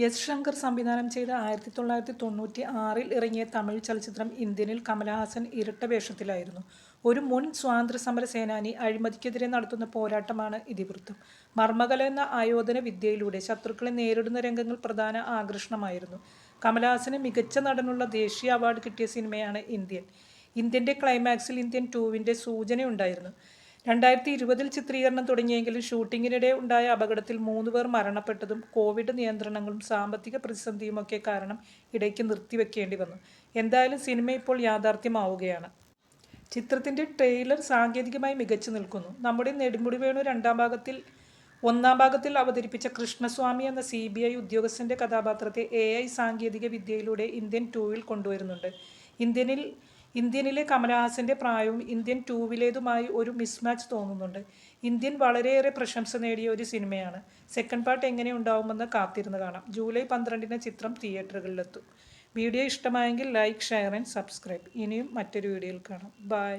S Shankar സംവിധാനം ചെയ്ത 1996-ൽ ഇറങ്ങിയ തമിഴ് ചലച്ചിത്രം ഇന്ത്യനിൽ കമലഹാസൻ ഇരട്ട വേഷത്തിലായിരുന്നു. ഒരു മുൻ സ്വാതന്ത്ര്യസമര സേനാനി അഴിമതിക്കെതിരെ നടത്തുന്ന പോരാട്ടമാണ് ഇതിവൃത്തം. മർമകല എന്ന ആയോധന വിദ്യയിലൂടെ ശത്രുക്കളെ നേരിടുന്ന രംഗങ്ങൾ പ്രധാന ആകർഷണമായിരുന്നു. കമലഹാസന് മികച്ച നടനുള്ള ദേശീയ അവാർഡ് കിട്ടിയ സിനിമയാണ് ഇന്ത്യൻ. ഇന്ത്യൻ്റെ ക്ലൈമാക്സിൽ ഇന്ത്യൻ 2-വിൻ്റെ സൂചനയുണ്ടായിരുന്നു. 2020-ൽ ചിത്രീകരണം തുടങ്ങിയെങ്കിലും ഷൂട്ടിങ്ങിനിടെ ഉണ്ടായ അപകടത്തിൽ 3 പേർ മരണപ്പെട്ടതും കോവിഡ് നിയന്ത്രണങ്ങളും സാമ്പത്തിക പ്രതിസന്ധിയുമൊക്കെ കാരണം ഇടയ്ക്ക് നിർത്തിവെക്കേണ്ടി വന്നു. എന്തായാലും സിനിമ ഇപ്പോൾ യാഥാർത്ഥ്യമാവുകയാണ്. ചിത്രത്തിൻ്റെ ട്രെയിലർ സാങ്കേതികമായി മികച്ചു നിൽക്കുന്നു. നമ്മുടെ നെടുമുടി വേണു ഒന്നാം ഭാഗത്തിൽ അവതരിപ്പിച്ച കൃഷ്ണസ്വാമി എന്ന CBI ഉദ്യോഗസ്ഥൻ്റെ കഥാപാത്രത്തെ AI സാങ്കേതിക വിദ്യയിലൂടെ ഇന്ത്യൻ 2-വിൽ കൊണ്ടുവരുന്നുണ്ട്. ഇന്ത്യനിലെ കമലഹാസൻ്റെ പ്രായവും ഇന്ത്യൻ 2-വിലേതുമായി ഒരു മിസ്മാച്ച് തോന്നുന്നുണ്ട്. ഇന്ത്യൻ വളരെയേറെ പ്രശംസ നേടിയ ഒരു സിനിമയാണ്. സെക്കൻഡ് പാർട്ട് എങ്ങനെ ഉണ്ടാവുമെന്ന് കാത്തിരുന്ന് കാണാം. ജൂലൈ 12-ന് ചിത്രം തിയേറ്ററുകളിലെത്തും. വീഡിയോ ഇഷ്ടമായെങ്കിൽ ലൈക്ക്, ഷെയർ ആൻഡ് സബ്സ്ക്രൈബ്. ഇനിയും മറ്റൊരു വീഡിയോയിൽ കാണാം. ബൈ.